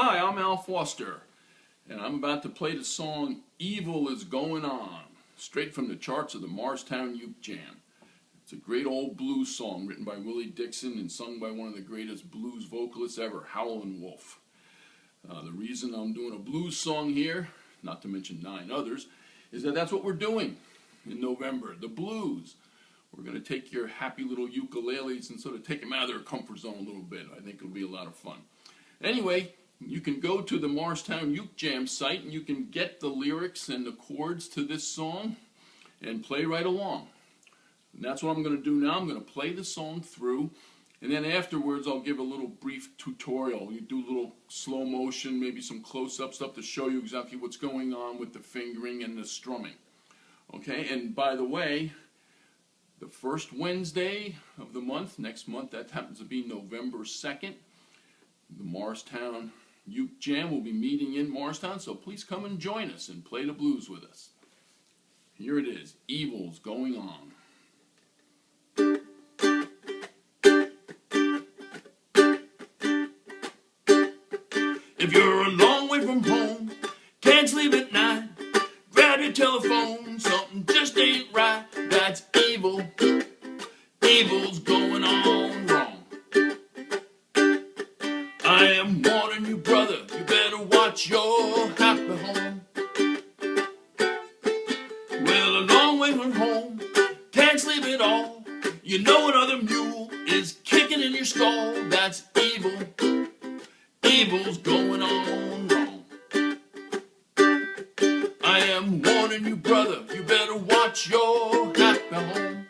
Hi, I'm Al Foster, and I'm about to play the song Evil Is Goin On, straight from the charts of the Morristown Uke Jam. It's a great old blues song written by Willie Dixon and sung by one of the greatest blues vocalists ever, Howlin Wolf. The reason I'm doing a blues song here, not to mention 9 others, is that that's what we're doing in November, the blues. We're going to take your happy little ukuleles and sort of take them out of their comfort zone a little bit. I think it'll be a lot of fun. Anyway, you can go to the Morristown Uke Jam site and you can get the lyrics and the chords to this song and play right along. And that's what I'm going to do now. I'm going to play the song through, and then afterwards I'll give a little brief tutorial. You do a little slow motion, maybe some close-up stuff to show you exactly what's going on with the fingering and the strumming. Okay, and by the way, the first Wednesday of the month, next month, that happens to be November 2nd, the Morristown Uke Jam will be meeting in Morristown, so please come and join us and play the blues with us. Here it is, Evil's Going On. If you're a long way from home, can't sleep at night, grab your telephone, something just ain't right, that's evil. Evil's going on wrong. I am warning you, brother, you better watch your happy home. Well, a long way from home, can't sleep at all, you know another mule is kicking in your skull, that's evil. Evil's going on wrong. I am warning you, brother, you better watch your happy home.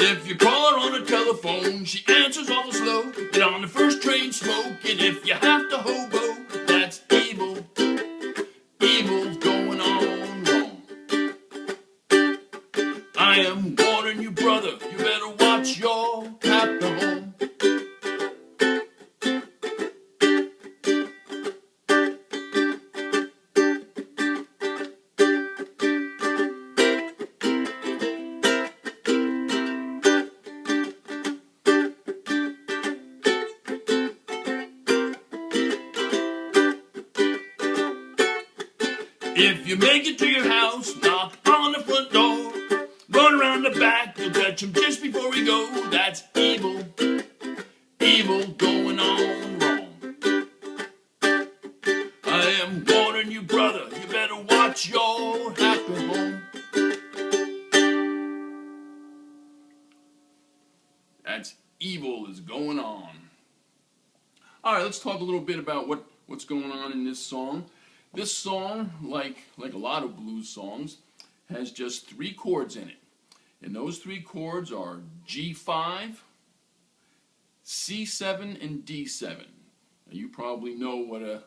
If you call her on the telephone, she answers awful slow. Get on the first train smoking. If you have to hobo, that's evil. Evil's going on wrong. I am warning you, brother, you better watch your happy home. If you make it to your house, knock on the front door, run around the back, you'll catch him just before we go. That's evil. Evil going on wrong. I am warning you, brother, you better watch your happy home. That's Evil Is Going On. Alright, let's talk a little bit about what's going on in this song. This song, like a lot of blues songs, has just 3 chords in it. And those 3 chords are G5, C7, and D7. Now, you probably know what a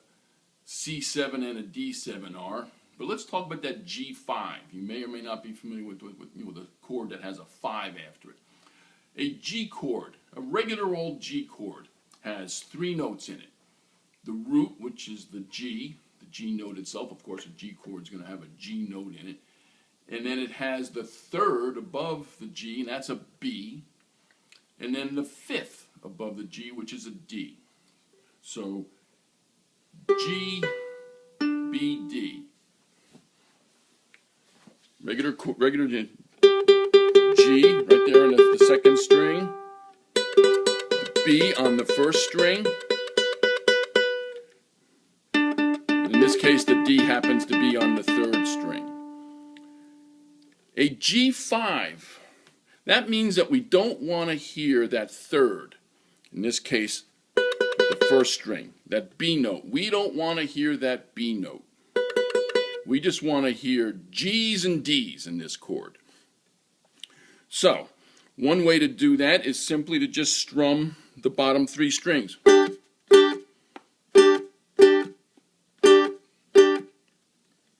C7 and a D7 are, but let's talk about that G5. You may or may not be familiar with a chord that has a 5 after it. A G chord, a regular old G chord, has 3 notes in it. The root, which is the G note itself, of course, a G chord is going to have a G note in it. And then it has the 3rd above the G, and that's a B. And then the 5th above the G, which is a D. So, G, B, D. Regular G, right there on the 2nd string. B on the 1st string. In this case, the D happens to be on the 3rd string. A G5, that means that we don't want to hear that 3rd. In this case, the 1st string, that B note. We don't want to hear that B note. We just want to hear G's and D's in this chord. So, one way to do that is simply to just strum the bottom 3 strings.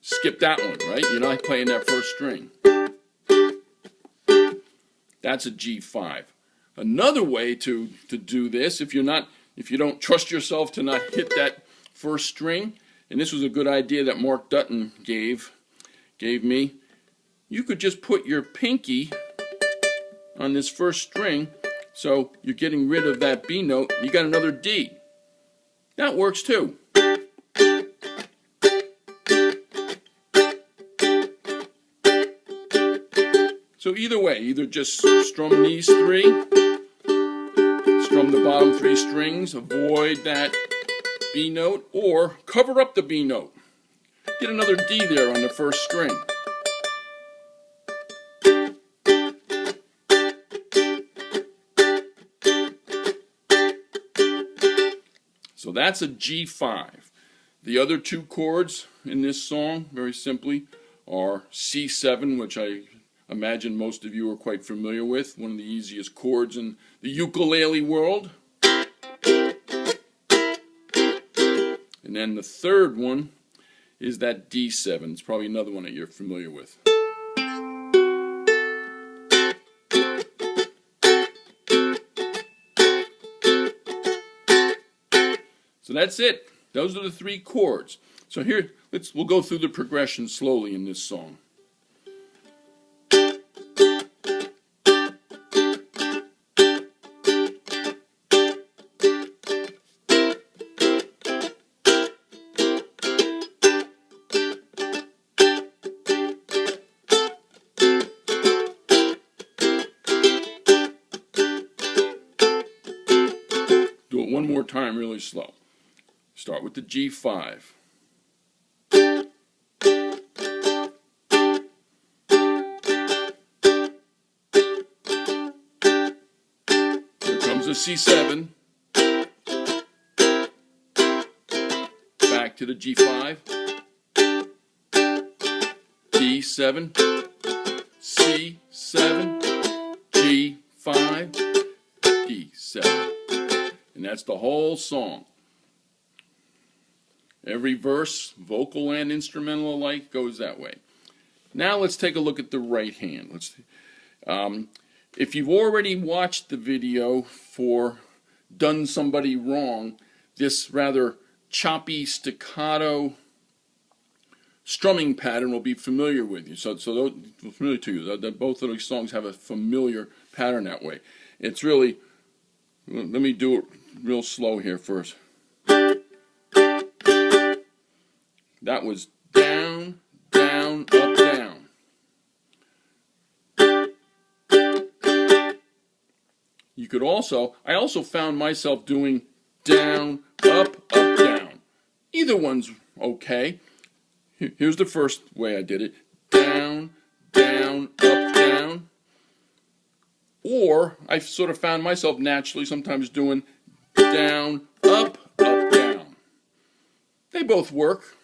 Skip that one, right? You're not playing that 1st string. That's a G5. Another way to do this, if you don't trust yourself to not hit that first string, and this was a good idea that Mark Dutton gave me, you could just put your pinky on this first string, so you're getting rid of that B note. You got another D. That works too. So either way, either just strum these three, strum the bottom three strings, avoid that B note, or cover up the B note. Get another D there on the first string. So that's a G5. The other two chords in this song, very simply, are C7, which I imagine most of you are quite familiar with, one of the easiest chords in the ukulele world. And then the third one is that D7. It's probably another one that you're familiar with. So that's it. Those are the three chords. So here, we'll go through the progression slowly in this song. Do it one more time really slow. Start with the G5. Here comes the C7. Back to the G5. D7. C7. G5. D7. And that's the whole song. Every verse, vocal and instrumental alike, goes that way. Now let's take a look at the right hand. If you've already watched the video for Done Somebody Wrong, this rather choppy staccato strumming pattern will be familiar with you. So familiar to you. Both of these songs have a familiar pattern that way. It's really, let me do it real slow here first. That was down, down, up, down. You could also, I also found myself doing down, up, down. Either one's okay. Here's the first way I did it. Down, down, up, down. Or I sort of found myself naturally sometimes doing down, up, down. They both work.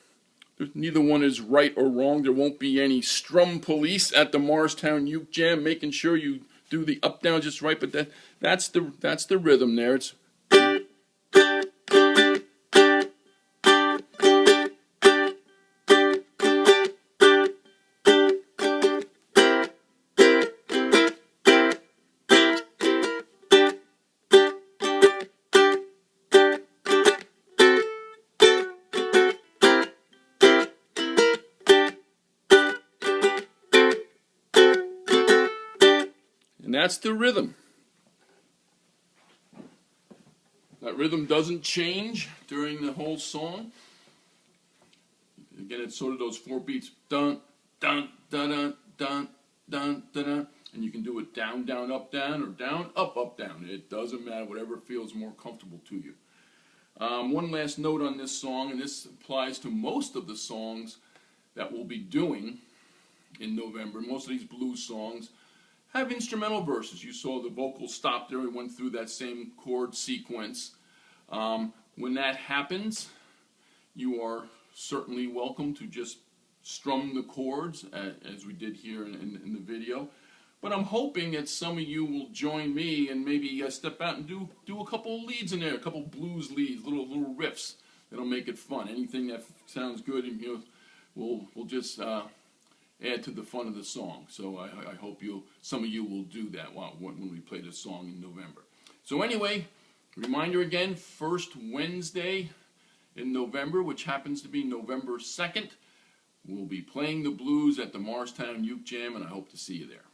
Neither one is right or wrong. There won't be any strum police at the Morristown Uke Jam making sure you do the up down just right. But that's the rhythm there. It's and that's the rhythm. That rhythm doesn't change during the whole song. Again, it's sort of those four beats. Dun, dun, dun, dun, dun, dun, dun, dun. And you can do it down, down, up, down, or down, up, down. It doesn't matter, whatever feels more comfortable to you. One last note on this song, and this applies to most of the songs that we'll be doing in November. Most of these blues songs have instrumental verses. You saw the vocal stop there. We went through that same chord sequence. When that happens, you are certainly welcome to just strum the chords, as we did here in the video. But I'm hoping that some of you will join me and maybe step out and do a couple of leads in there, a couple blues leads, little riffs that'll make it fun. Anything that sounds good, and we'll just add to the fun of the song. So I hope some of you will do that when we play this song in November. So anyway, reminder again, first Wednesday in November, which happens to be November 2nd, we'll be playing the blues at the Morristown Uke Jam, and I hope to see you there.